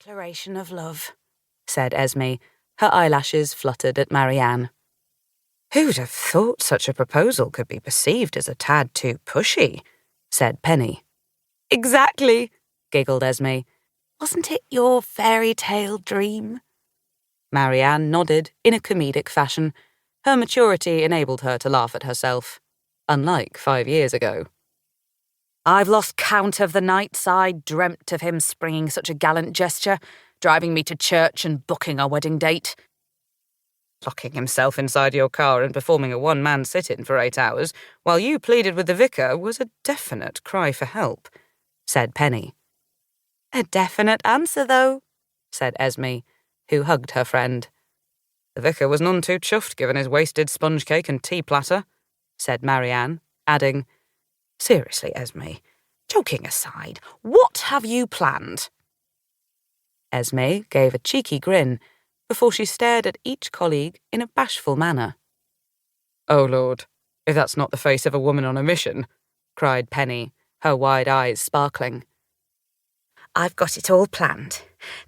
declaration of love," said Esmé, her eyelashes fluttered at Marianne. "Who'd have thought such a proposal could be perceived as a tad too pushy?" said Penny. "Exactly," giggled Esmé. "Wasn't it your fairy tale dream?" Marianne nodded in a comedic fashion. Her maturity enabled her to laugh at herself, unlike 5 years ago. "I've lost count of the nights I dreamt of him springing such a gallant gesture, driving me to church and booking our wedding date. Locking himself inside your car and performing a one-man sit-in for 8 hours while you pleaded with the vicar was a definite cry for help," said Penny. "A definite answer, though," said Esmé, who hugged her friend. "The vicar was none too chuffed given his wasted sponge cake and tea platter," said Marianne, adding, "Seriously, Esmé, joking aside, what have you planned?" Esmé gave a cheeky grin before she stared at each colleague in a bashful manner. "Oh, Lord, if that's not the face of a woman on a mission," cried Penny, her wide eyes sparkling. "I've got it all planned.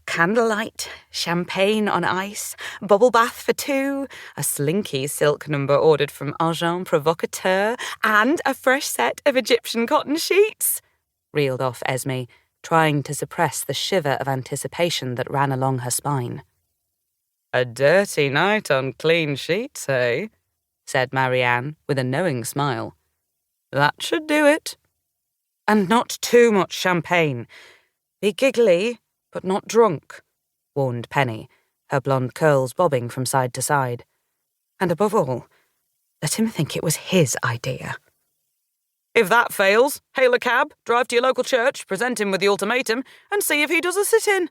Candlelight, champagne on ice, bubble bath for 2, a slinky silk number ordered from Agent Provocateur, and a fresh set of Egyptian cotton sheets," reeled off Esmé, trying to suppress the shiver of anticipation that ran along her spine. "A dirty night on clean sheets, eh?" said Marianne with a knowing smile. "That should do it. And not too much champagne. Be giggly, but not drunk," warned Penny, her blonde curls bobbing from side to side. "And above all, let him think it was his idea." "If that fails, hail a cab, drive to your local church, present him with the ultimatum, and see if he does a sit-in,"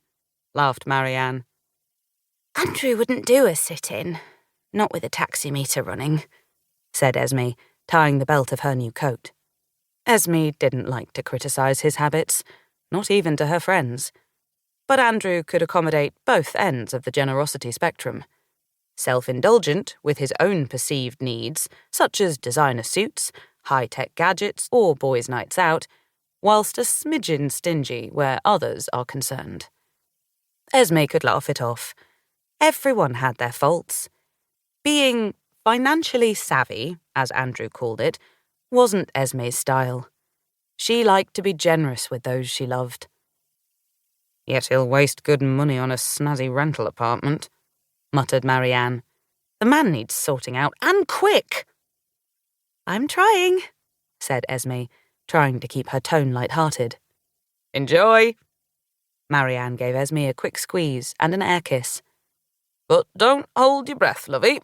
laughed Marianne. "Andrew wouldn't do a sit-in, not with a taximeter running," said Esmé, tying the belt of her new coat. Esmé didn't like to criticise his habits, not even to her friends. But Andrew could accommodate both ends of the generosity spectrum. Self-indulgent with his own perceived needs, such as designer suits, high-tech gadgets, or boys' nights out, whilst a smidgen stingy where others are concerned. Esmé could laugh it off. Everyone had their faults. Being financially savvy, as Andrew called it, wasn't Esmé's style. She liked to be generous with those she loved. "Yet he'll waste good money on a snazzy rental apartment," muttered Marianne. "The man needs sorting out, and quick." "I'm trying," said Esmé, trying to keep her tone light-hearted. "Enjoy." Marianne gave Esmé a quick squeeze and an air kiss. "But don't hold your breath, lovey."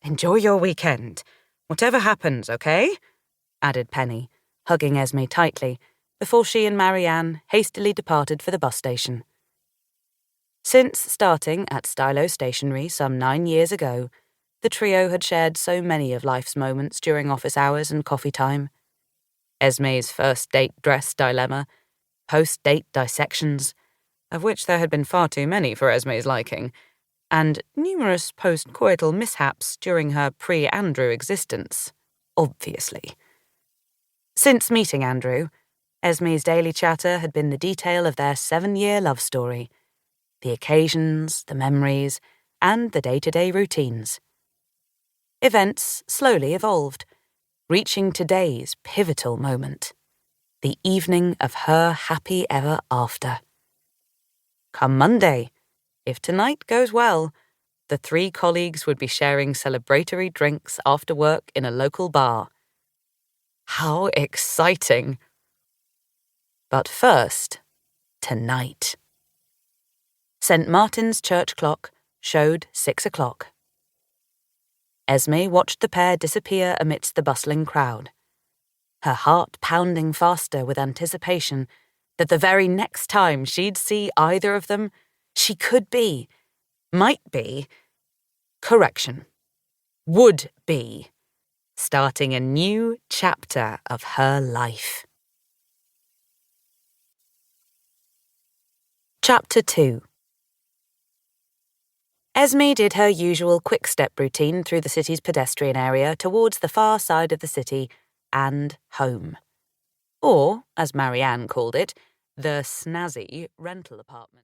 "Enjoy your weekend, whatever happens, okay?" added Penny, hugging Esmé tightly, before she and Marianne hastily departed for the bus station. Since starting at Stylo Stationery some 9 years ago, the trio had shared so many of life's moments during office hours and coffee time. Esmé's first-date dress dilemma, post-date dissections, of which there had been far too many for Esmé's liking, and numerous post-coital mishaps during her pre-Andrew existence, obviously. Since meeting Andrew, Esmé's daily chatter had been the detail of their 7-year love story, the occasions, the memories, and the day-to-day routines. Events slowly evolved, reaching today's pivotal moment, the evening of her happy ever after. Come Monday, if tonight goes well, the 3 colleagues would be sharing celebratory drinks after work in a local bar. How exciting! But first, tonight. St. Martin's church clock showed 6 o'clock. Esmé watched the pair disappear amidst the bustling crowd, her heart pounding faster with anticipation that the very next time she'd see either of them, she could be, might be, correction, would be, starting a new chapter of her life. Chapter 2. Esmé did her usual quick-step routine through the city's pedestrian area towards the far side of the city and home. Or, as Marianne called it, the snazzy rental apartment.